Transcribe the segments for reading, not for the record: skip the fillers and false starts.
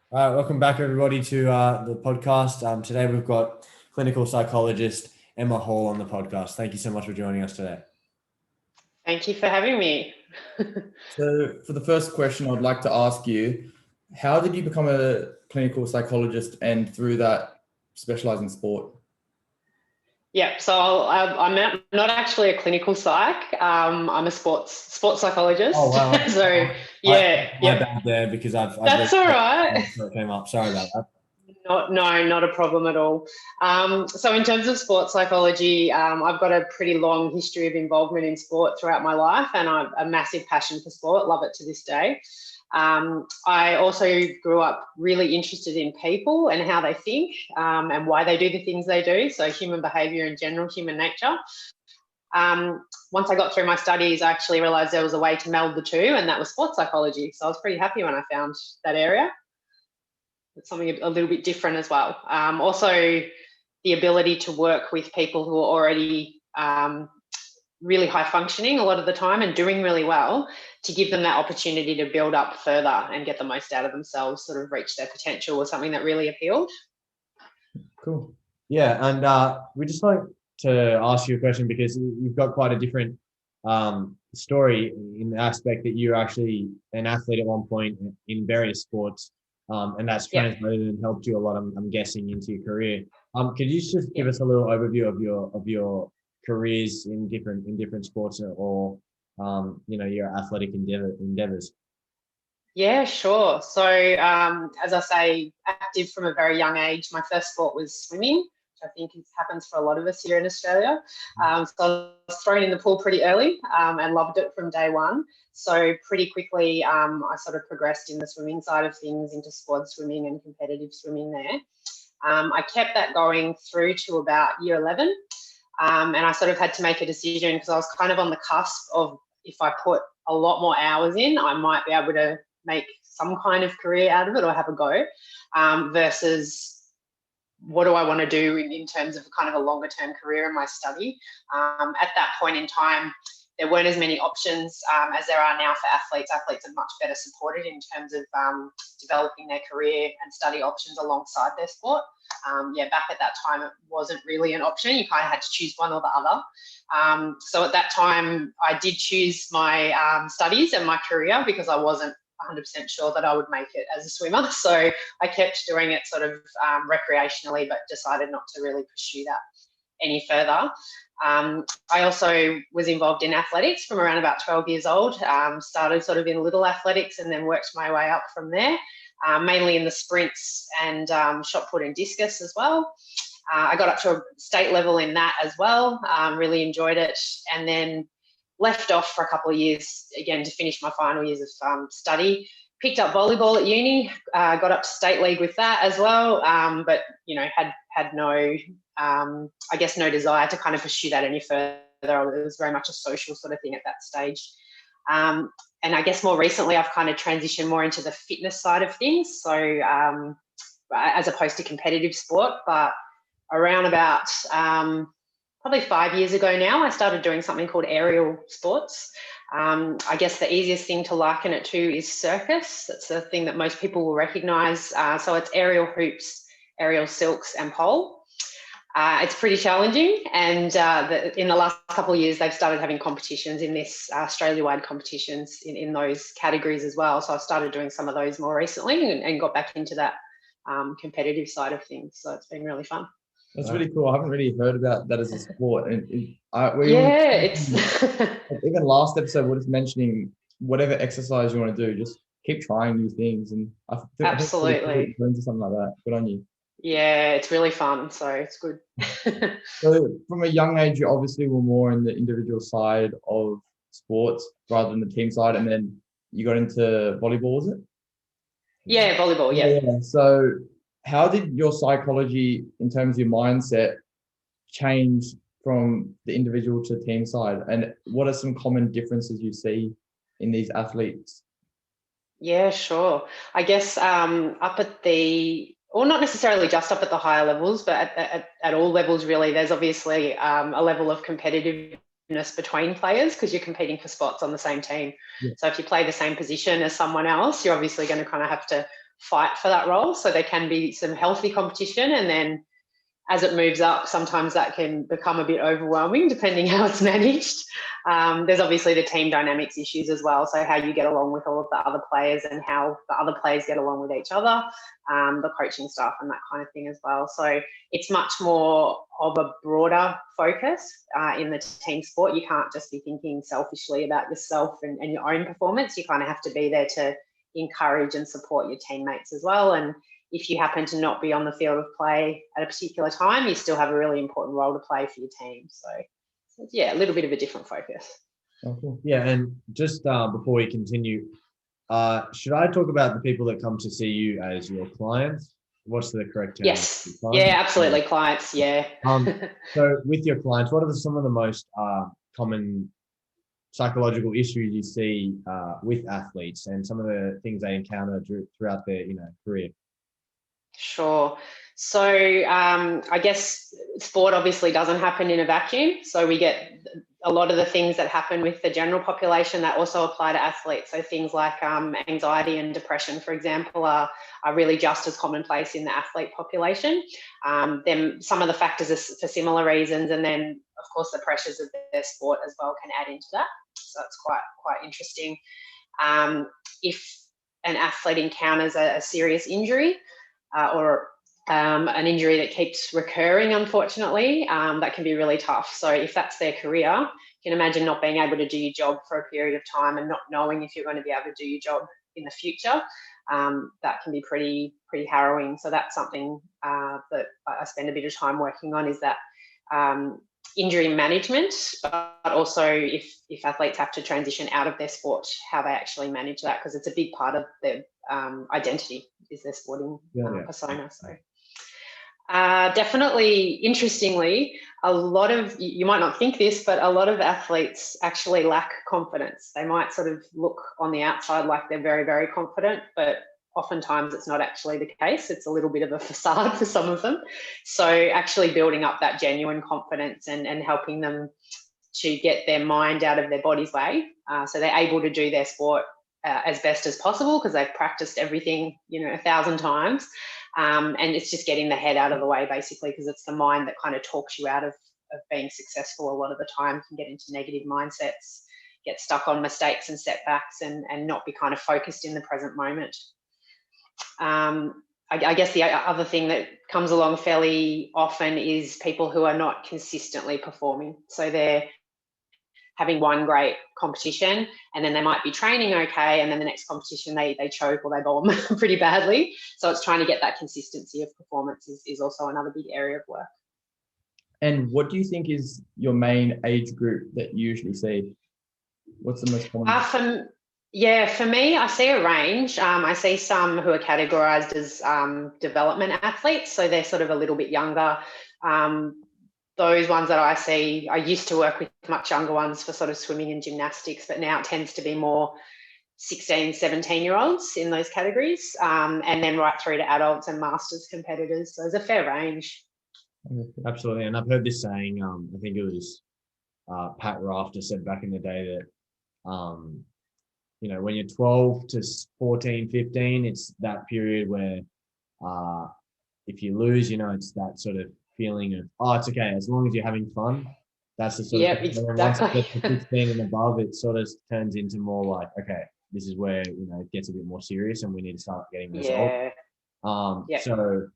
All right, welcome back everybody to the podcast. Today we've got clinical psychologist Emma Hall on the podcast. Thank you so much for joining us today. Thank you for having me. So, for the first question, I'd like to ask you, how did you become a clinical psychologist and through that specialize in sport? Yeah, so I'm not actually a clinical psych. I'm a sports Oh psychologist. wow, So I, yeah, my yep, bad there because I've that's all read right. so it came up. Sorry about that. Not a problem at all. So in terms of sports psychology, I've got a pretty long history of involvement in sport throughout my life, and I've a massive passion for sport. Love it to this day. I also grew up really interested in people and how they think and why they do the things they do. So human behaviour in general, human nature. Once I got through my studies, I actually realised there was a way to meld the two, and that was sports psychology. So I was pretty happy when I found that area. It's something a little bit different as well. Also, the ability to work with people who are already really high functioning a lot of the time and doing really well, to give them that opportunity to build up further and get the most out of themselves, sort of reach their potential, was something that really appealed. Cool. Yeah, and we just like to ask you a question because you've got quite a different story in the aspect that you're actually an athlete at one point in various sports, and that's Yeah. translated and helped you a lot. I'm guessing into your career. Could you just give Yeah. us a little overview of your careers in different sports or your athletic endeavors? Yeah, sure. So, as I say, active from a very young age. My first sport was swimming, which I think happens for a lot of us here in Australia. So I was thrown in the pool pretty early and loved it from day one. So pretty quickly, I sort of progressed in the swimming side of things into squad swimming and competitive swimming there. I kept that going through to about year 11. And I sort of had to make a decision because I was kind of on the cusp of, if I put a lot more hours in, I might be able to make some kind of career out of it or have a go, versus what do I want to do in terms of kind of a longer term career in my study. At that point in time, there weren't as many options as there are now for athletes. Athletes are much better supported in terms of developing their career and study options alongside their sport. Back at that time, it wasn't really an option. You kind of had to choose one or the other. So at that time, I did choose my studies and my career because I wasn't 100% sure that I would make it as a swimmer. So I kept doing it sort of recreationally, but decided not to really pursue that any further. I also was involved in athletics from around about 12 years old. Started sort of in little athletics and then worked my way up from there, mainly in the sprints and shot put and discus as well. I got up to a state level in that as well, really enjoyed it, and then left off for a couple of years again to finish my final years of study. Picked up volleyball at uni, got up to state league with that as well, but had no, I guess, no desire to kind of pursue that any further. It was very much a social sort of thing at that stage. And I guess more recently, I've kind of transitioned more into the fitness side of things. So as opposed to competitive sport, but around about probably 5 years ago now, I started doing something called aerial sports. I guess the easiest thing to liken it to is circus. That's the thing that most people will recognise. So it's aerial hoops, aerial silks and pole. It's pretty challenging, and in the last couple of years, they've started having competitions in this Australia-wide competitions in those categories as well. So I've started doing some of those more recently and got back into that competitive side of things. So it's been really fun. That's really cool. I haven't really heard about that as a sport. And It's even last episode, we're just mentioning whatever exercise you want to do, just keep trying new things. And I think it's pretty cool absolutely. to go into something like that. Good on you. Yeah, it's really fun. So it's good. So from a young age, you obviously were more in the individual side of sports rather than the team side. And then you got into volleyball, was it? Yeah, volleyball. Yeah. Yeah. So how did your psychology in terms of your mindset change from the individual to team side? And what are some common differences you see in these athletes? Yeah, sure. I guess up at the, or not necessarily just up at the higher levels, but at all levels, really, there's obviously a level of competitiveness between players because you're competing for spots on the same team. Yeah. So if you play the same position as someone else, you're obviously going to kind of have to fight for that role. So there can be some healthy competition, and then as it moves up, sometimes that can become a bit overwhelming depending how it's managed. There's obviously the team dynamics issues as well, so how you get along with all of the other players and how the other players get along with each other, the coaching staff and that kind of thing as well. So it's much more of a broader focus in the team sport. You can't just be thinking selfishly about yourself and your own performance. You kind of have to be there to encourage and support your teammates as well. And if you happen to not be on the field of play at a particular time, you still have a really important role to play for your team. So yeah, a little bit of a different focus. Oh, cool. Yeah, and just before we continue, should I talk about the people that come to see you as your clients? What's the correct term? Yes. Yeah, absolutely. Clients. Yeah. So with your clients, what are some of the most common psychological issues you see with athletes, and some of the things they encounter throughout their career? Sure. So I guess sport obviously doesn't happen in a vacuum. So we get a lot of the things that happen with the general population that also apply to athletes. So things like anxiety and depression, for example, are really just as commonplace in the athlete population. Then some of the factors are for similar reasons, and then of course the pressures of their sport as well can add into that. So it's quite interesting. If an athlete encounters a serious injury, or an injury that keeps recurring, unfortunately, that can be really tough. So if that's their career, you can imagine not being able to do your job for a period of time and not knowing if you're going to be able to do your job in the future. That can be pretty harrowing. So that's something that I spend a bit of time working on, is that injury management, but also if athletes have to transition out of their sport, how they actually manage that, because it's a big part of their identity, is their sporting persona. So definitely, interestingly, a lot of, you might not think this, but a lot of athletes actually lack confidence. They might sort of look on the outside like they're very, very confident, but oftentimes it's not actually the case. It's a little bit of a facade for some of them. So actually building up that genuine confidence and helping them to get their mind out of their body's way, so they're able to do their sport as best as possible because they've practiced everything 1,000 times, and it's just getting the head out of the way, basically, because it's the mind that kind of talks you out of being successful. A lot of the time can get into negative mindsets, get stuck on mistakes and setbacks, and not be kind of focused in the present moment. I guess the other thing that comes along fairly often is people who are not consistently performing. So they're having one great competition and then they might be training okay, and then the next competition they choke or they bomb pretty badly. So it's trying to get that consistency of performance is also another big area of work. And what do you think is your main age group that you usually see? What's the most common? For me, I see a range. I see some who are categorized as development athletes, so they're sort of a little bit younger. Those ones that I see, I used to work with much younger ones for sort of swimming and gymnastics, but now it tends to be more 16, 17-year-olds in those categories, and then right through to adults and masters competitors. So there's a fair range. Absolutely. And I've heard this saying, I think it was Pat Rafter said back in the day that, when you're 12 to 14, 15, it's that period where if you lose, it's that sort of feeling of, oh, it's okay, as long as you're having fun. That's the sort of thing. Exactly. Once it gets to 16 and above, it sort of turns into more like, okay, this is where, it gets a bit more serious and we need to start getting results. So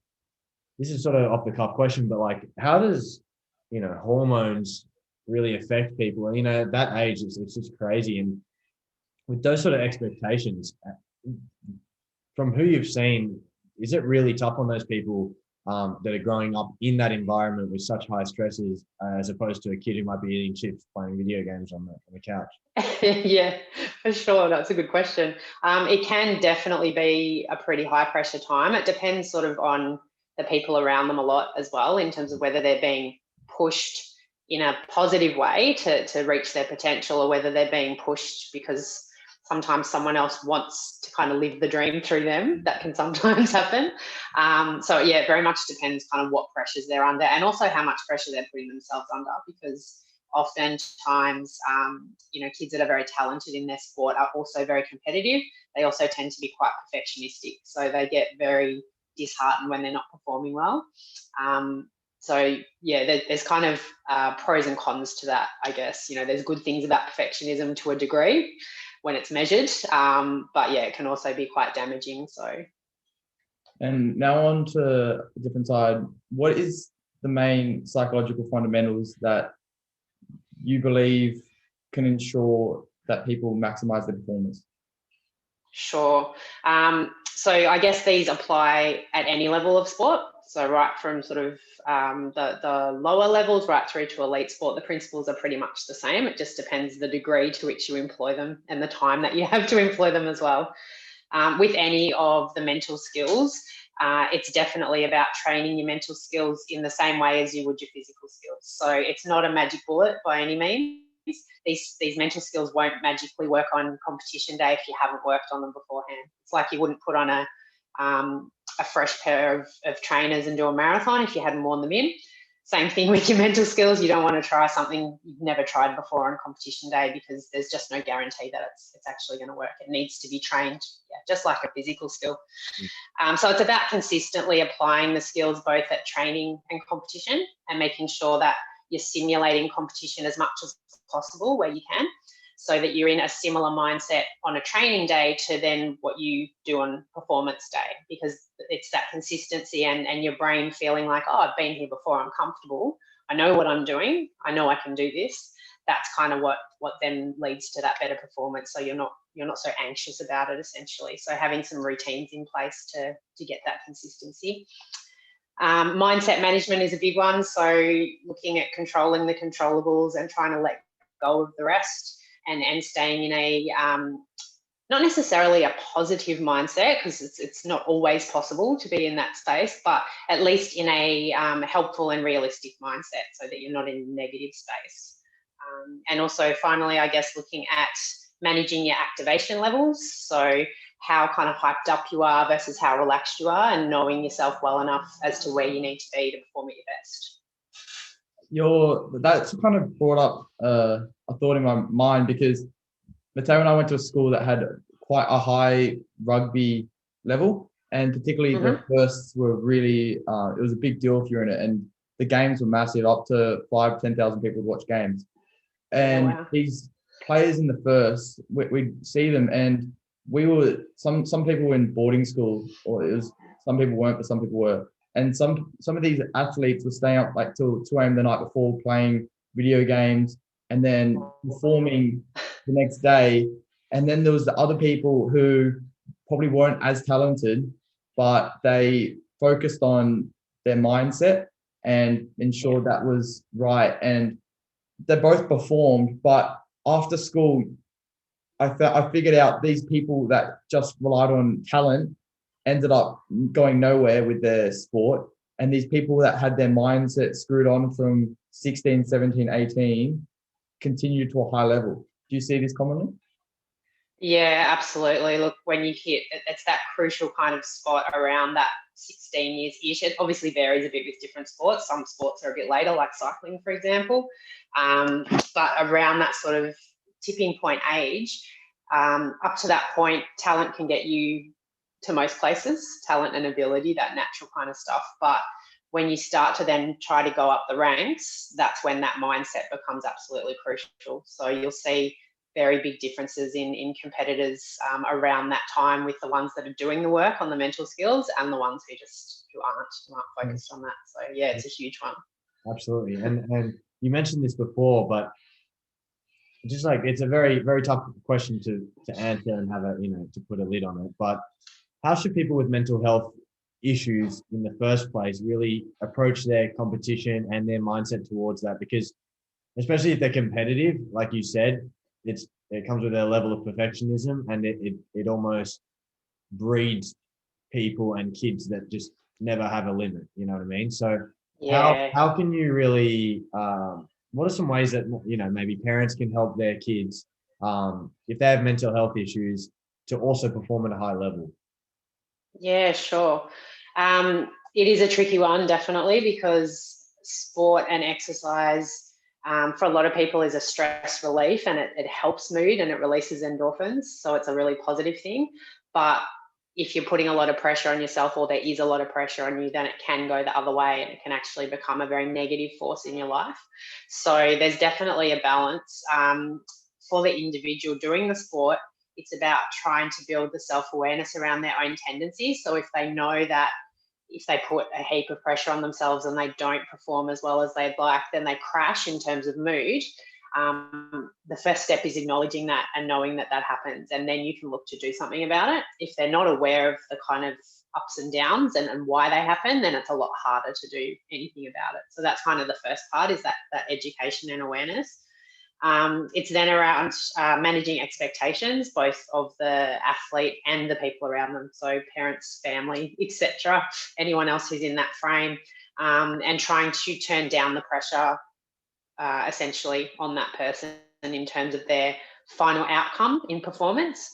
this is sort of off the cuff question, but like, how does, hormones really affect people? And, at that age, it's just crazy. And with those sort of expectations, from who you've seen, is it really tough on those people that are growing up in that environment with such high stresses, as opposed to a kid who might be eating chips, playing video games on the couch? Yeah, for sure. That's a good question. It can definitely be a pretty high pressure time. It depends sort of on the people around them a lot as well, in terms of whether they're being pushed in a positive way to reach their potential, or whether they're being pushed because sometimes someone else wants to kind of live the dream through them. That can sometimes happen. So yeah, it very much depends kind of what pressures they're under, and also how much pressure they're putting themselves under, because oftentimes, kids that are very talented in their sport are also very competitive. They also tend to be quite perfectionistic. So they get very disheartened when they're not performing well. There's kind of pros and cons to that, I guess. There's good things about perfectionism to a degree when it's measured, but yeah, it can also be quite damaging. So. And now on to a different side. What is the main psychological fundamentals that you believe can ensure that people maximize their performance? Sure. So I guess these apply at any level of sport. So right from sort of the lower levels right through to elite sport, the principles are pretty much the same. It just depends the degree to which you employ them and the time that you have to employ them as well. With any of the mental skills, it's definitely about training your mental skills in the same way as you would your physical skills. So it's not a magic bullet by any means. These mental skills won't magically work on competition day if you haven't worked on them beforehand. It's like you wouldn't put on a fresh pair of trainers and do a marathon if you hadn't worn them in. Same thing with your mental skills. You don't want to try something you've never tried before on competition day because there's just no guarantee that it's actually going to work. It needs to be trained, just like a physical skill. So it's about consistently applying the skills both at training and competition and making sure that you're simulating competition as much as possible where you can, so that you're in a similar mindset on a training day to then what you do on performance day, because it's that consistency and your brain feeling like, oh, I've been here before, I'm comfortable, I know what I'm doing, I know I can do this. That's kind of what then leads to that better performance. So you're not so anxious about it, essentially. So having some routines in place to get that consistency. Mindset management is a big one. So looking at controlling the controllables and trying to let go of the rest, and staying in a not necessarily a positive mindset, because it's not always possible to be in that space, but at least in a helpful and realistic mindset, so that you're not in a negative space. And also finally, I guess, looking at managing your activation levels. So how kind of hyped up you are versus how relaxed you are, and knowing yourself well enough as to where you need to be to perform at your best. That's kind of brought up a thought in my mind, because Mateo and I went to a school that had quite a high rugby level, and particularly the firsts were really, it was a big deal if you're in it, and the games were massive, up to 5,000-10,000 people would watch games. And these players in the first, we'd see them, and we were, some people were in boarding school, or it was, some people weren't, but some people were. And some of these athletes were staying up like till 2 a.m. the night before, playing video games and then performing the next day. And then there was the other people who probably weren't as talented, but they focused on their mindset and ensured that was right. And they both performed, but after school, I figured out these people that just relied on talent ended up going nowhere with their sport. And these people that had their mindset screwed on from 16, 17, 18 continued to a high level. Do you see this commonly? Yeah, absolutely. Look, when you hit, it's that crucial kind of spot around that 16 years-ish. It obviously varies a bit with different sports. Some sports are a bit later, like cycling, for example. But around that sort of tipping point age, up to that point, talent can get you to most places, talent and ability, that natural kind of stuff. But when you start to then try to go up the ranks, that's when that mindset becomes absolutely crucial. So you'll see very big differences in competitors around that time, with the ones that are doing the work on the mental skills and the ones who aren't focused on that. So yeah, it's a huge one. Absolutely. And you mentioned this before, but just like, it's a very, very tough question to answer and have to put a lid on it. But how should people with mental health issues in the first place really approach their competition and their mindset towards that? Because especially if they're competitive, like you said, it comes with a level of perfectionism, and it almost breeds people and kids that just never have a limit. You know what I mean? So how can you really, what are some ways that, maybe parents can help their kids if they have mental health issues to also perform at a high level? Yeah, sure. It is a tricky one, definitely, because sport and exercise for a lot of people is a stress relief, and it helps mood and it releases endorphins. So it's a really positive thing. But if you're putting a lot of pressure on yourself, or there is a lot of pressure on you, then it can go the other way and it can actually become a very negative force in your life. So there's definitely a balance. For the individual doing the sport, it's about trying to build the self-awareness around their own tendencies. So if they know that if they put a heap of pressure on themselves and they don't perform as well as they'd like, then they crash in terms of mood. The first step is acknowledging that and knowing that that happens, and then you can look to do something about it. If they're not aware of the kind of ups and downs and why they happen, then it's a lot harder to do anything about it. So that's kind of the first part, is that education and awareness. It's then around managing expectations, both of the athlete and the people around them, so parents, family, etc., anyone else who's in that frame, and trying to turn down the pressure essentially on that person in terms of their final outcome in performance.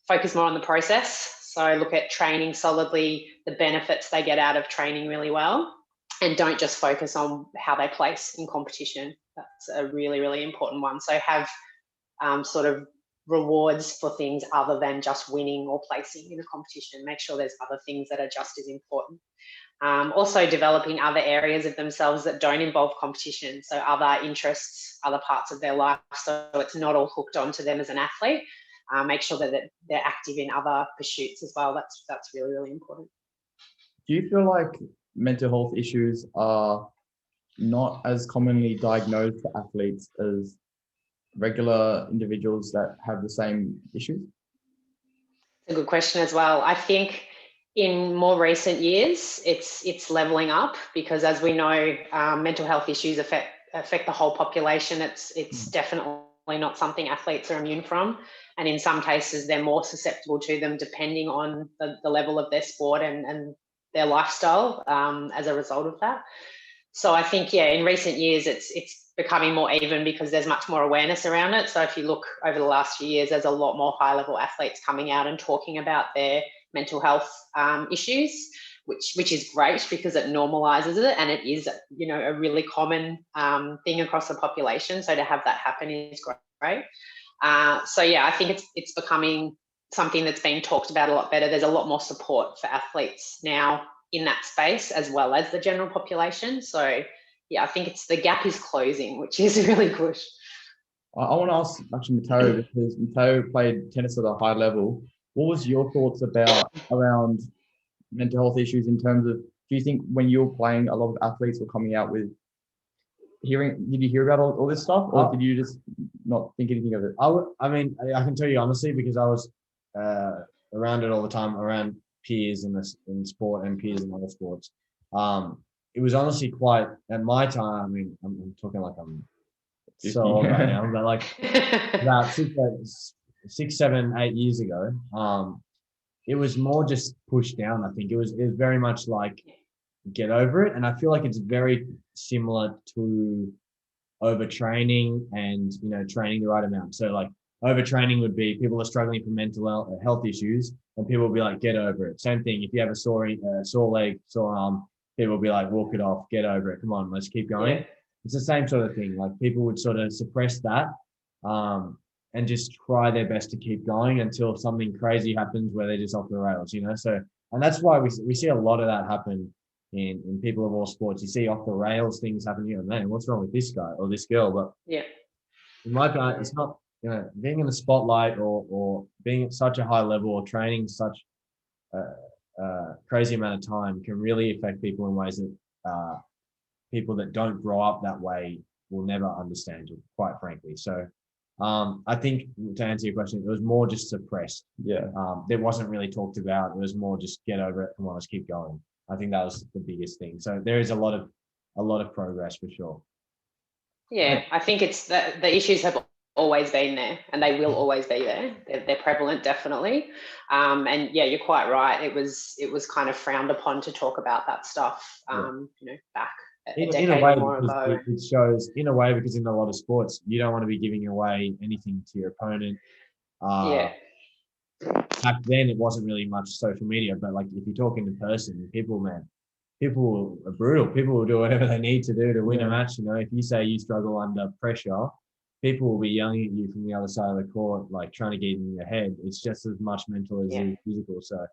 Focus more on the process. So look at training solidly, the benefits they get out of training really well, and don't just focus on how they place in competition. That's a really, really important one. So have sort of rewards for things other than just winning or placing in a competition. Make sure there's other things that are just as important. Also developing other areas of themselves that don't involve competition. So other interests, other parts of their life. So it's not all hooked onto them as an athlete. Make sure that they're active in other pursuits as well. That's really, really important. Do you feel like mental health issues are not as commonly diagnosed for athletes as regular individuals that have the same issues? It's a good question as well. I think in more recent years, it's leveling up, because as we know, mental health issues affect the whole population. It's definitely not something athletes are immune from, and in some cases they're more susceptible to them depending on the level of their sport and their lifestyle as a result of that. So I think, yeah, in recent years it's becoming more even because there's much more awareness around it. So if you look over the last few years, there's a lot more high-level athletes coming out and talking about their mental health issues, which is great because it normalizes it, and it is, you know, a really common thing across the population. So to have that happen is great. So yeah, I think it's becoming something that's being talked about a lot better. There's a lot more support for athletes now in that space as well as the general population. So yeah, I think the gap is closing, which is really good. I want to ask actually Mateo, because Mateo played tennis at a high level. What was your thoughts around mental health issues in terms of, do you think when you were playing, a lot of athletes were coming out with did you hear about all this stuff, or did you just not think anything of it? I mean, I can tell you honestly, because I was around it all the time, around peers in sport and peers in other sports. It was honestly quite, at my time, I mean, I'm talking like I'm so old right now, but like about 6, 7, 8 years ago, it was more just pushed down. I think it was very much like, get over it. And I feel like it's very similar to overtraining and, you know, training the right amount. So like overtraining would be people are struggling from mental health issues, and people will be like, get over it. Same thing. If you have a sore leg, sore arm, people will be like, walk it off, get over it. Come on, let's keep going. Yeah. It's the same sort of thing. Like people would sort of suppress that and just try their best to keep going until something crazy happens where they're just off the rails, you know? So, and that's why we see a lot of that happen in people of all sports. You see off the rails things happen, you know, man, what's wrong with this guy or this girl? But yeah, in my opinion, it's not, you know, being in the spotlight or being at such a high level or training such a crazy amount of time can really affect people in ways that people that don't grow up that way will never understand you, quite frankly. So I think, to answer your question, it was more just suppressed. Yeah. It wasn't really talked about. It was more just get over it. Come on, let's keep going. I think that was the biggest thing. So there is a lot of progress for sure. Yeah, I think it's the issues have always been there, and they will always be there. They're prevalent, definitely. And yeah, you're quite right. It was kind of frowned upon to talk about that stuff. You know, back a decade in a way, or more ago. It shows in a way, because in a lot of sports, you don't want to be giving away anything to your opponent. Yeah. Back then, it wasn't really much social media, but like if you talk in person, people, man, people are brutal. People will do whatever they need to do to win Yeah. a match. You know, if you say you struggle under pressure, people will be yelling at you from the other side of the court, like trying to get in your head. It's just as much mental as it is physical. So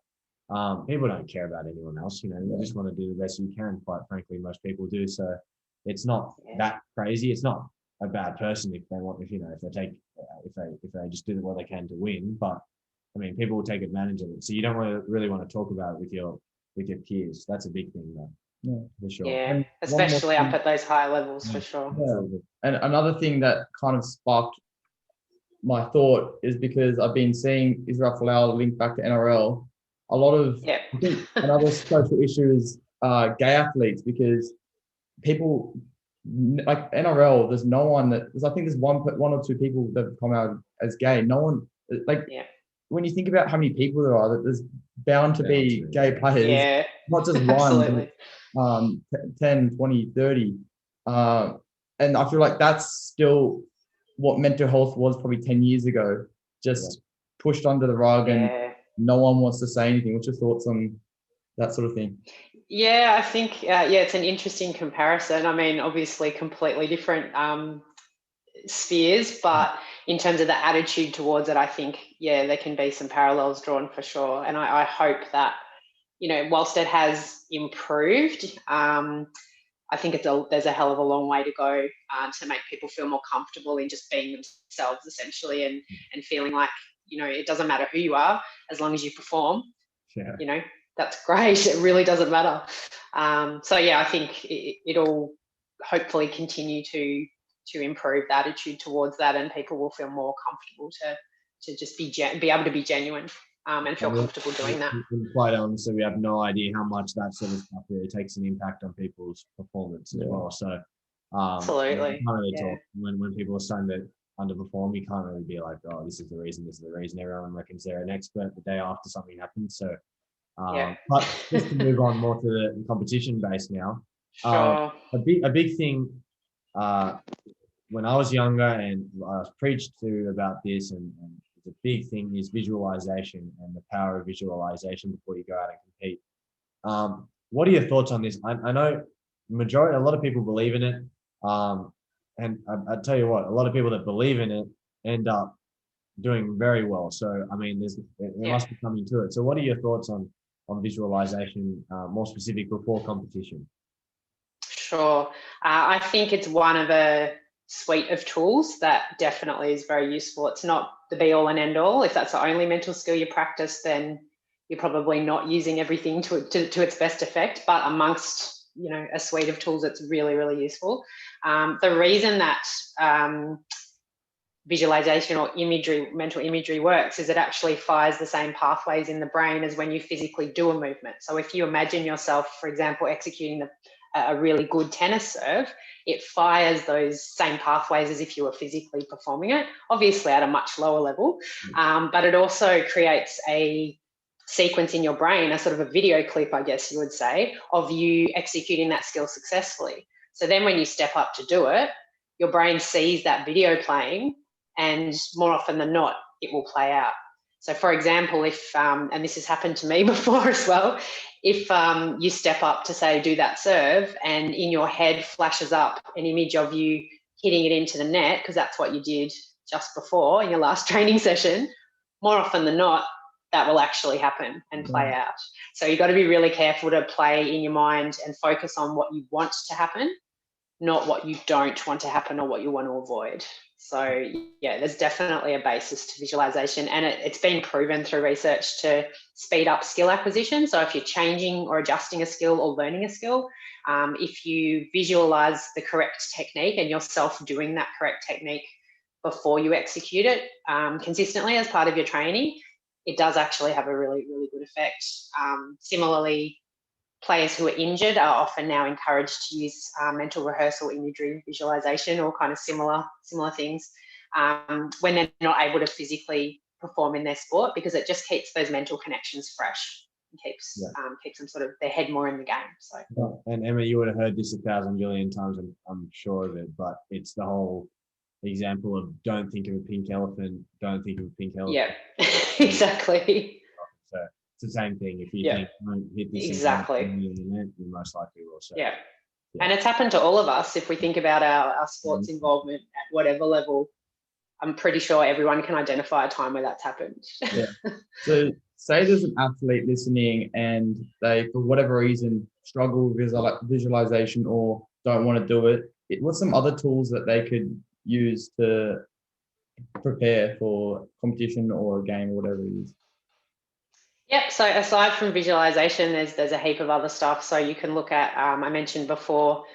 people don't care about anyone else. You know, you just want to do the best you can. Quite frankly, most people do. So it's not that crazy. It's not a bad person if they want, if they just do what they can to win. But I mean, people will take advantage of it. So you don't really want to talk about it with your peers. That's a big thing, though. Yeah, for sure. Yeah, And especially up at those high levels, for sure. Yeah. And another thing that kind of sparked my thought is because I've been seeing Israel Folau linked back to NRL. A lot of I think another social issue is gay athletes, because people like NRL. There's no one I think there's one or two people that have come out as gay. No one when you think about how many people there are, that there's bound to be gay players. Yeah, not just one, but 10, 20, 30. And I feel like that's still what mental health was probably 10 years ago, just pushed under the rug and no one wants to say anything. What's your thoughts on that sort of thing? Yeah, I think, it's an interesting comparison. I mean, obviously completely different spheres, but in terms of the attitude towards it, I think, there can be some parallels drawn for sure. And I hope that, you know, whilst it has improved, I think there's a hell of a long way to go to make people feel more comfortable in just being themselves, essentially, and feeling like, you know, it doesn't matter who you are as long as you perform. You know, that's great. It really doesn't matter. I think it'll hopefully continue to improve the attitude towards that, and people will feel more comfortable to just be able to be genuine and feel comfortable doing that. Quite honestly, we have no idea how much that sort of stuff really takes an impact on people's performance as well. So absolutely, you can't really talk when people are starting to underperform. You can't really be like, oh, this is the reason. Everyone reckons they're an expert the day after something happens. So but just to move on more to the competition base now. Sure. A big thing when I was younger, and I was preached to about this, and the big thing is visualization and the power of visualization before you go out and compete. What are your thoughts on this? I know a lot of people believe in it, and I tell you what, a lot of people that believe in it end up doing very well. So I mean, there must be something to it. So what are your thoughts on visualization, more specific before competition? Sure. I think it's one of a suite of tools that definitely is very useful. It's not the be all and end all. If that's the only mental skill you practice, then you're probably not using everything to its best effect. But amongst, you know, a suite of tools, it's really, really useful. The reason that visualization or mental imagery works is it actually fires the same pathways in the brain as when you physically do a movement. So if you imagine yourself, for example, executing a really good tennis serve, it fires those same pathways as if you were physically performing it, obviously at a much lower level. But it also creates a sequence in your brain, a sort of a video clip, I guess you would say, of you executing that skill successfully. So then when you step up to do it, your brain sees that video playing, and more often than not, it will play out. So for example, if, and this has happened to me before as well, if you step up to say, do that serve, and in your head flashes up an image of you hitting it into the net, because that's what you did just before in your last training session, more often than not, that will actually happen and play out. So you've got to be really careful to play in your mind and focus on what you want to happen, not what you don't want to happen or what you want to avoid. So there's definitely a basis to visualization, and it's been proven through research to speed up skill acquisition. So if you're changing or adjusting a skill or learning a skill, if you visualize the correct technique and yourself doing that correct technique before you execute it consistently as part of your training, it does actually have a really, really good effect. Similarly, players who are injured are often now encouraged to use mental rehearsal, imagery, visualization, or kind of similar things when they're not able to physically perform in their sport, because it just keeps those mental connections fresh and keeps them sort of their head more in the game. So. And Emma, you would have heard this 1,000 billion times, I'm sure of it, but it's the whole example of don't think of a pink elephant, don't think of a pink elephant. Yeah, exactly. So it's the same thing. If you Yeah. think don't hit this Exactly. in the net, you most likely will. So Yeah. And it's happened to all of us. If we think about our sports involvement at whatever level, I'm pretty sure everyone can identify a time where that's happened. Yeah. So say there's an athlete listening and they, for whatever reason, struggle with visualization or don't want to do it. What's some other tools that they could use to prepare for competition or a game or whatever it is? Yep. So aside from visualization, there's a heap of other stuff. So you can look at, I mentioned before,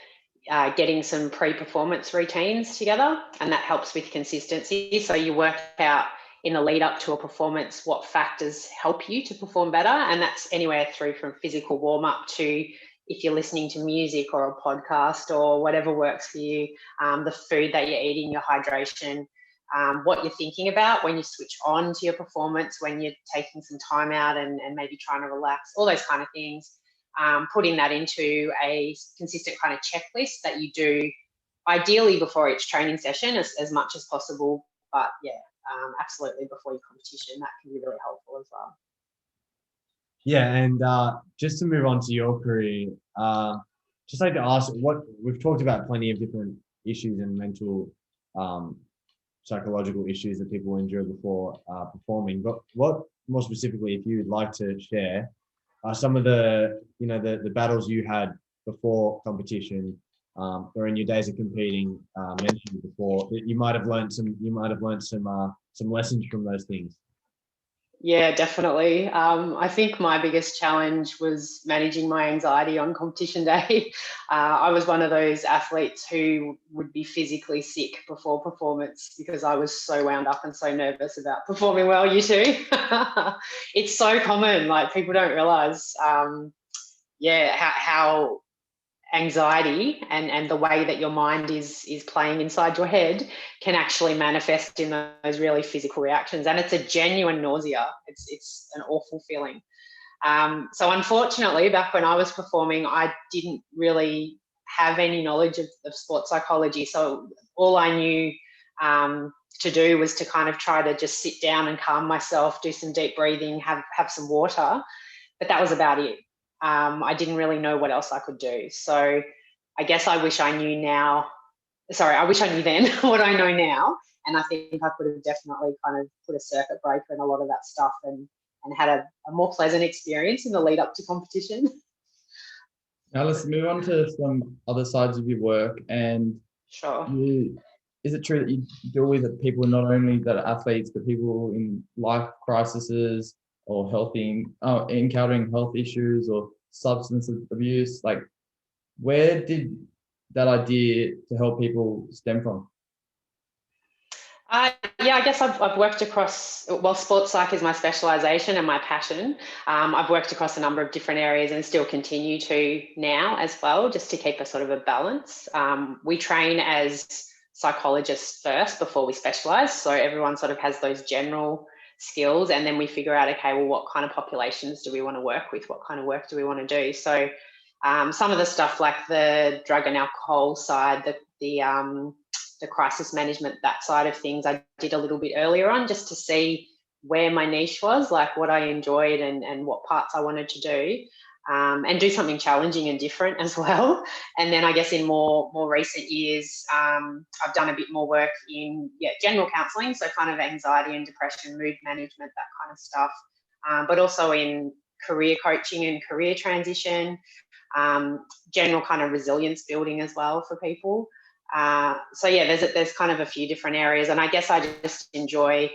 getting some pre-performance routines together, and that helps with consistency. So you work out in the lead up to a performance what factors help you to perform better, and that's anywhere through from physical warm-up to if you're listening to music or a podcast or whatever works for you, the food that you're eating, your hydration, what you're thinking about when you switch on to your performance, when you're taking some time out and maybe trying to relax, all those kind of things. Putting that into a consistent kind of checklist that you do ideally before each training session as much as possible. But yeah, absolutely before your competition, that can be really helpful as well. yeah, and just to move on to your career, just like to ask, what we've talked about plenty of different issues and mental, psychological issues that people endure before performing. But what more specifically, if you would like to share, some of the the battles you had before competition, or in your days of competing, mentioned before, that you might have learned some lessons from those things. Yeah, definitely. I think my biggest challenge was managing my anxiety on competition day. I was one of those athletes who would be physically sick before performance because I was so wound up and so nervous about performing well. You too? It's so common. Like people don't realize, how anxiety and the way that your mind is playing inside your head can actually manifest in those really physical reactions, and it's a genuine nausea. It's an awful feeling. So unfortunately, back when I was performing, I didn't really have any knowledge of sports psychology, so all I knew to do was to kind of try to just sit down and calm myself, do some deep breathing, have some water, but that was about it. I didn't really know what else I could do. So I guess I wish I knew now. Sorry, I wish I knew then what I know now. And I think I could have definitely kind of put a circuit breaker in a lot of that stuff and had a more pleasant experience in the lead up to competition. Now let's move on to some other sides of your work. And Sure. Is it true that you deal with people not only that are athletes, but people in life crises or encountering health issues or substance abuse? Like, where did that idea to help people stem from? Yeah, I guess I've worked across, well, sports psych is my specialisation and my passion. I've worked across a number of different areas and still continue to now as well, just to keep a sort of a balance. We train as psychologists first before we specialise. So everyone sort of has those general skills, and then we figure out, okay, well, what kind of populations do we want to work with? What kind of work do we want to do? So some of the stuff like the drug and alcohol side, the crisis management, that side of things, I did a little bit earlier on just to see where my niche was, like what I enjoyed and what parts I wanted to do, and do something challenging and different as well. And then I guess in more recent years, I've done a bit more work in general counselling, so kind of anxiety and depression, mood management, that kind of stuff, but also in career coaching and career transition, general kind of resilience building as well for people. So yeah, there's kind of a few different areas, and I guess I just enjoy,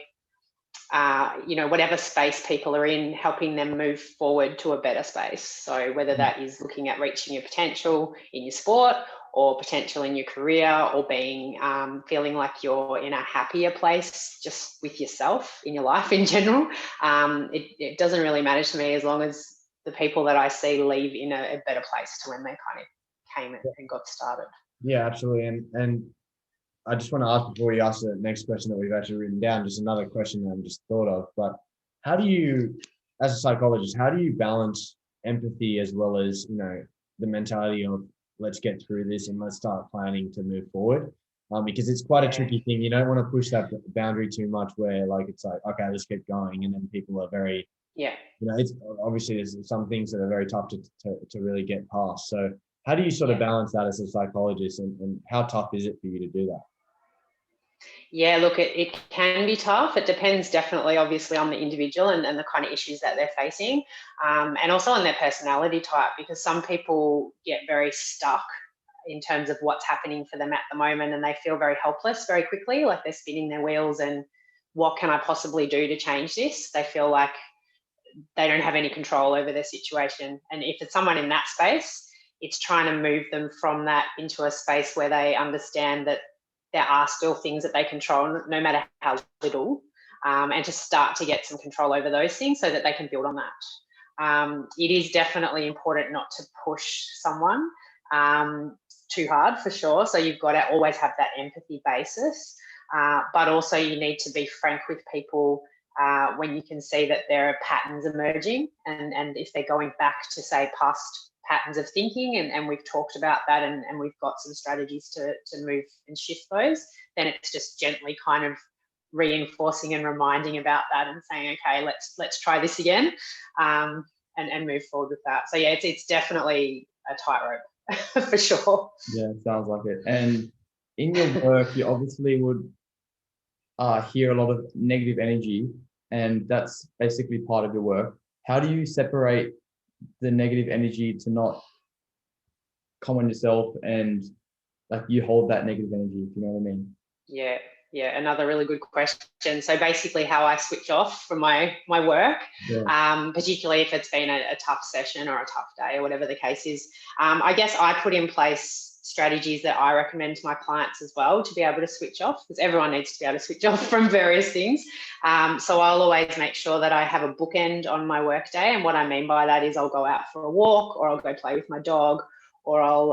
whatever space people are in, helping them move forward to a better space. So whether that is looking at reaching your potential in your sport, or potential in your career, or being feeling like you're in a happier place just with yourself in your life in general, it doesn't really matter to me as long as the people that I see leave in a better place to when they kind of came and got started. Yeah, absolutely. And I just want to ask, before you ask the next question that we've actually written down, just another question that I just thought of. But how do you, as a psychologist, how do you balance empathy as well as, the mentality of let's get through this and let's start planning to move forward? Because it's quite a tricky thing. You don't want to push that boundary too much where like it's like, okay, let's get going. And then people are very Yeah. It's obviously there's some things that are very tough to really get past. So how do you sort of balance that as a psychologist, and how tough is it for you to do that? Yeah, look, it can be tough. It depends definitely, obviously, on the individual and the kind of issues that they're facing, and also on their personality type, because some people get very stuck in terms of what's happening for them at the moment, and they feel very helpless very quickly, like they're spinning their wheels and what can I possibly do to change this? They feel like they don't have any control over their situation. And if it's someone in that space, it's trying to move them from that into a space where they understand that there are still things that they control, no matter how little, and to start to get some control over those things so that they can build on that. It is definitely important not to push someone too hard, for sure. So you've got to always have that empathy basis, but also you need to be frank with people when you can see that there are patterns emerging, and if they're going back to, say, past patterns of thinking, and we've talked about that, and we've got some strategies to move and shift those, then it's just gently kind of reinforcing and reminding about that and saying, okay, let's try this again, and move forward with that. So yeah, it's definitely a tightrope for sure. Yeah, sounds like it. And in your work, you obviously would hear a lot of negative energy, and that's basically part of your work. How do you separate the negative energy to not come on yourself, and like you hold that negative energy, if you know what I mean? Yeah, another really good question. So basically how I switch off from my work, particularly if it's been a tough session or a tough day or whatever the case is, I guess I put in place strategies that I recommend to my clients as well to be able to switch off, because everyone needs to be able to switch off from various things. So I'll always make sure that I have a bookend on my work day. And what I mean by that is I'll go out for a walk, or I'll go play with my dog, or I'll,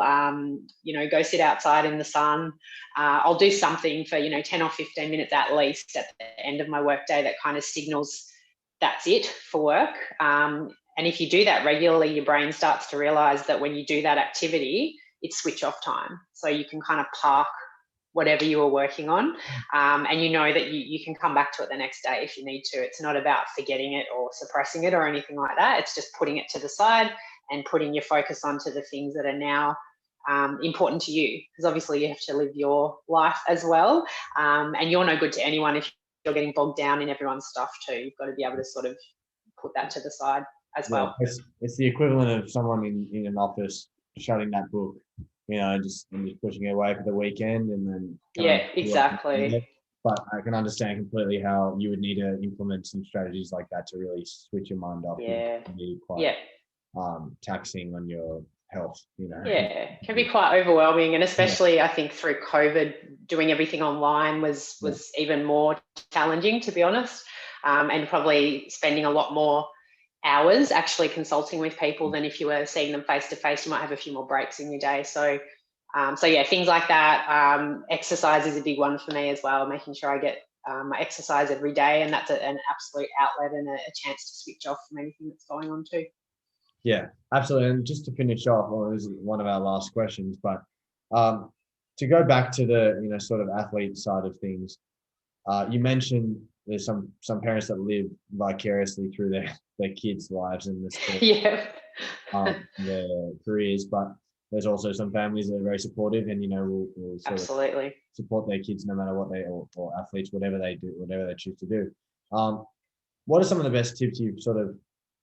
go sit outside in the sun. I'll do something for, 10 or 15 minutes at least at the end of my workday that kind of signals that's it for work. And if you do that regularly, your brain starts to realize that when you do that activity, it's switch off time. So you can kind of park whatever you were working on, and you know that you can come back to it the next day if you need to. It's not about forgetting it or suppressing it or anything like that. It's just putting it to the side and putting your focus onto the things that are now important to you, because obviously you have to live your life as well, and you're no good to anyone if you're getting bogged down in everyone's stuff too. You've got to be able to sort of put that to the side as well. It's the equivalent of someone in an office shutting that book, just pushing it away for the weekend, and then exactly. But I can understand completely how you would need to implement some strategies like that to really switch your mind off. It can be quite taxing on your health. It can be quite overwhelming, and especially I think through COVID, doing everything online was even more challenging, to be honest, and probably spending a lot more hours actually consulting with people than if you were seeing them face to face. You might have a few more breaks in your day. So things like that. Exercise is a big one for me as well, making sure I get my exercise every day, and that's an absolute outlet and a chance to switch off from anything that's going on too. Yeah, absolutely. And just to finish off, this is one of our last questions, but to go back to the sort of athlete side of things, you mentioned there's some parents that live vicariously through their kids' lives and the sport, their careers, but there's also some families that are very supportive and will sort absolutely of support their kids no matter what or athletes, whatever they do, whatever they choose to do. What are some of the best tips you've sort of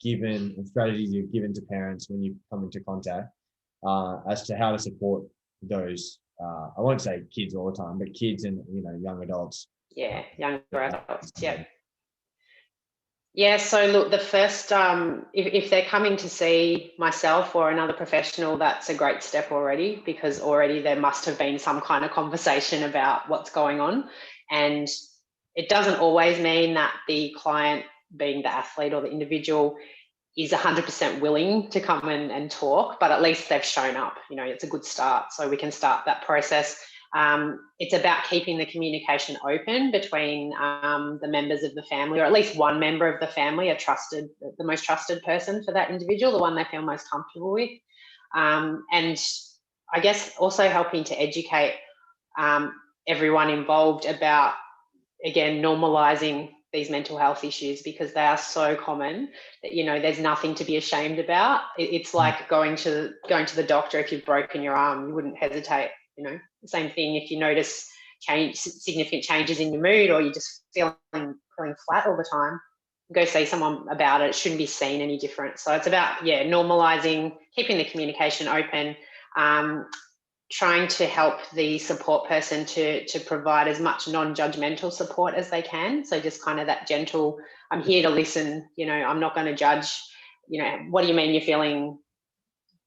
given and strategies you've given to parents when you come into contact as to how to support those, I won't say kids all the time, but kids and young adults? Younger adults. So look, the first, if they're coming to see myself or another professional, that's a great step already, because already there must have been some kind of conversation about what's going on. And it doesn't always mean that the client, being the athlete or the individual, is 100% willing to come and talk, but at least they've shown up. It's a good start. So we can start that process. It's about keeping the communication open between the members of the family, or at least one member of the family, the most trusted person for that individual, the one they feel most comfortable with. And I guess also helping to educate everyone involved about, again, normalizing these mental health issues, because they are so common that, you know, there's nothing to be ashamed about. It's like going to the doctor. If you've broken your arm, you wouldn't hesitate. You know, the same thing if you notice significant changes in your mood, or you're just feeling flat all the time, go see someone about it. It shouldn't be seen any different. So it's about, normalizing, keeping the communication open, trying to help the support person to provide as much non-judgmental support as they can. So just kind of that gentle, I'm here to listen, you know, I'm not going to judge, you know, what do you mean you're feeling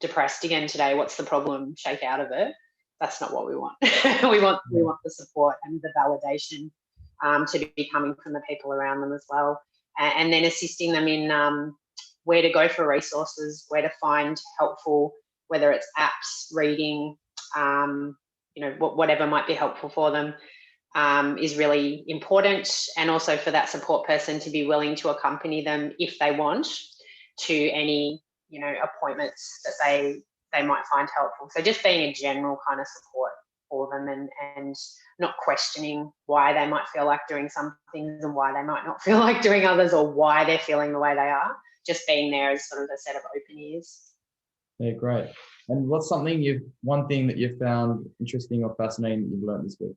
depressed again today? What's the problem? Shake out of it. That's not what we want. we want the support and the validation to be coming from the people around them as well. And then assisting them in where to go for resources, where to find helpful, whether it's apps, reading, whatever might be helpful for them, is really important. And also for that support person to be willing to accompany them if they want to any, appointments that they might find helpful. So just being a general kind of support for them, and not questioning why they might feel like doing some things and why they might not feel like doing others, or why they're feeling the way they are. Just being there as sort of a set of open ears. Yeah, great. And what's one thing that you've found interesting or fascinating that you've learned this week?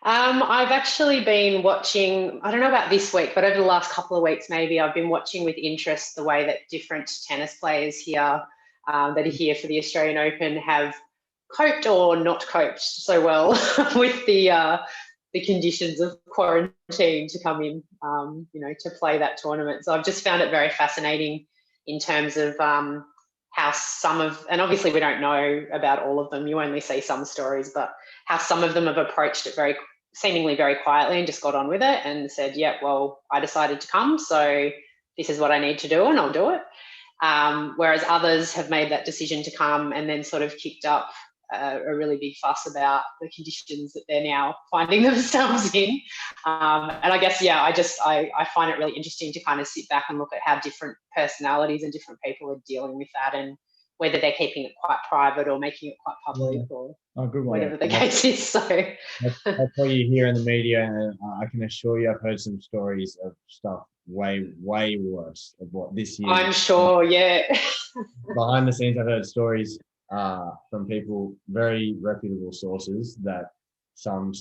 I've actually been watching, I don't know about this week, but over the last couple of weeks, maybe, I've been watching with interest the way that different tennis players here that are here for the Australian Open have coped or not coped so well with the conditions of quarantine to come in, to play that tournament. So I've just found it very fascinating in terms of how and obviously we don't know about all of them, you only see some stories, but how some of them have approached it seemingly very quietly and just got on with it and said, yeah, well, I decided to come, so this is what I need to do and I'll do it. Whereas others have made that decision to come and then sort of kicked up a really big fuss about the conditions that they're now finding themselves in. And I guess, I find it really interesting to kind of sit back and look at how different personalities and different people are dealing with that, and whether they're keeping it quite private or making it quite public, or whatever the case is. So that's what you hear in the media, and I can assure you I've heard some stories of stuff way worse of what this year. I'm sure, yeah. Behind the scenes, I've heard stories from people, very reputable sources, that some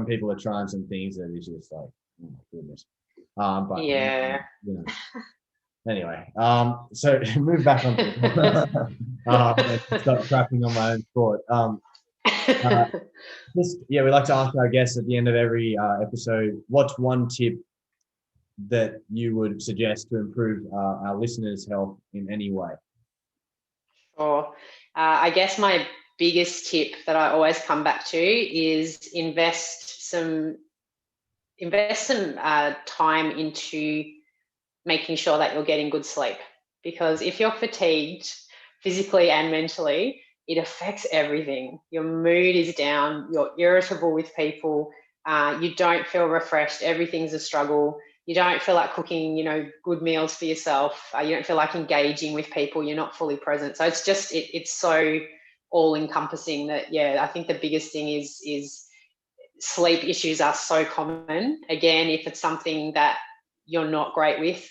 people are trying some things that is just like, oh my goodness. But yeah. Anyway, so move back on. Stop crapping on my own sport. We like to ask our guests at the end of every episode, what's one tip that you would suggest to improve our listeners' health in any way? Sure. I guess my biggest tip that I always come back to is invest some time into making sure that you're getting good sleep. Because if you're fatigued physically and mentally, it affects everything. Your mood is down, you're irritable with people, you don't feel refreshed, everything's a struggle. You don't feel like cooking, good meals for yourself. You don't feel like engaging with people. You're not fully present. So it's just, it's so all encompassing that, I think the biggest thing is sleep issues are so common. Again, if it's something that you're not great with,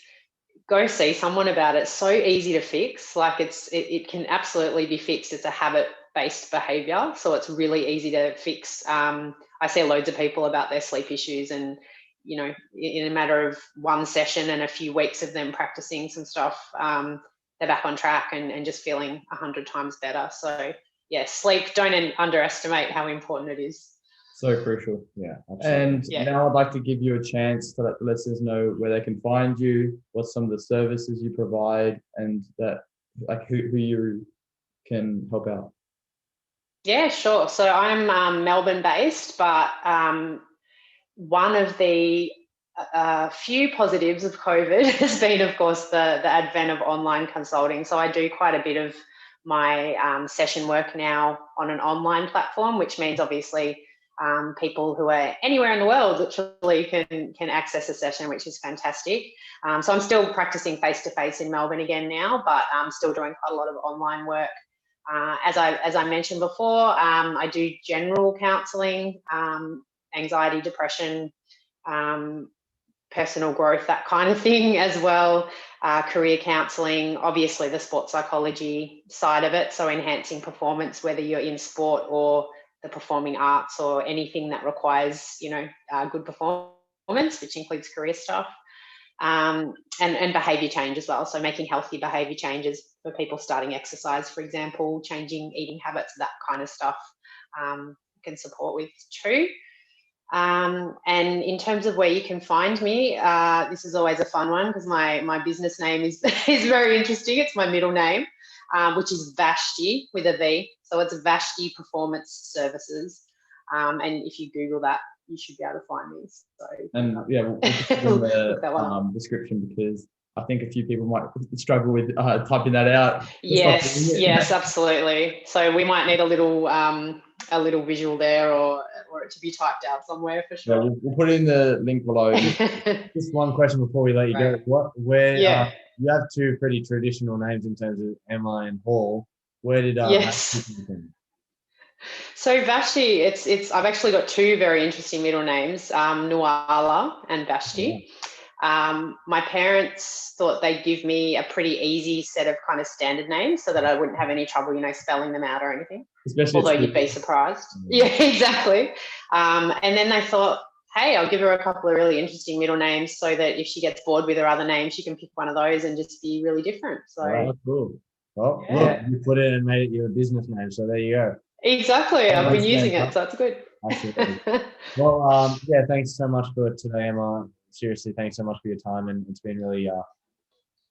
go see someone about it. It's so easy to fix. Like it can absolutely be fixed. It's a habit-based behavior. So it's really easy to fix. I see loads of people about their sleep issues, and in a matter of one session and a few weeks of them practicing some stuff, they're back on track and just feeling 100 times better. So sleep, don't underestimate how important it is. So crucial. Yeah, absolutely. And now I'd like to give you a chance to let the listeners know where they can find you, what some of the services you provide, and that who you can help out. Yeah, sure. So I'm Melbourne based, but one of the few positives of COVID has been, of course, the advent of online consulting. So I do quite a bit of my session work now on an online platform, which means obviously people who are anywhere in the world literally can access a session, which is fantastic. So I'm still practicing face-to-face in Melbourne again now, but I'm still doing quite a lot of online work. As I mentioned before, I do general counselling, anxiety, depression, personal growth, that kind of thing as well. Career counselling, obviously the sports psychology side of it, so enhancing performance, whether you're in sport or the performing arts or anything that requires, good performance, which includes career stuff. And behaviour change as well. So making healthy behaviour changes for people starting exercise, for example, changing eating habits, that kind of stuff can support with too. And in terms of where you can find me, this is always a fun one because my business name is very interesting. It's my middle name, which is Vashti with a V. So it's Vashti Performance Services. And if you Google that, you should be able to find me. So, and yeah, we'll put it in the description because I think a few people might struggle with typing that out. Yes, absolutely. So we might need a little visual there, or it to be typed out somewhere for sure. Yeah, we'll put it in the link below. Just one question before we let you go. You have two pretty traditional names in terms of Emma and Hall. Where did yes. So Vashti, I've actually got two very interesting middle names, Nuala and Vashti. Yeah. My parents thought they'd give me a pretty easy set of kind of standard names so that I wouldn't have any trouble, spelling them out or anything. Although you'd be surprised. Yeah, exactly. And then they thought, hey, I'll give her a couple of really interesting middle names so that if she gets bored with her other names, she can pick one of those and just be really different. So cool. Well, look, you put it and made it your business name. So there you go. Exactly. I've been using it, so that's good. Absolutely. Well, thanks so much for today, Emma. Seriously, thanks so much for your time, and it's been really,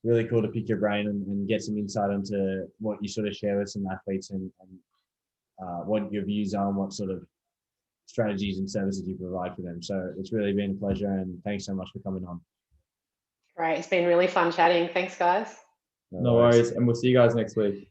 really cool to pick your brain and get some insight into what you sort of share with some athletes and what your views are on what sort of strategies and services you provide for them. So it's really been a pleasure, and thanks so much for coming on. Great. It's been really fun chatting. Thanks, guys. No worries. And we'll see you guys next week.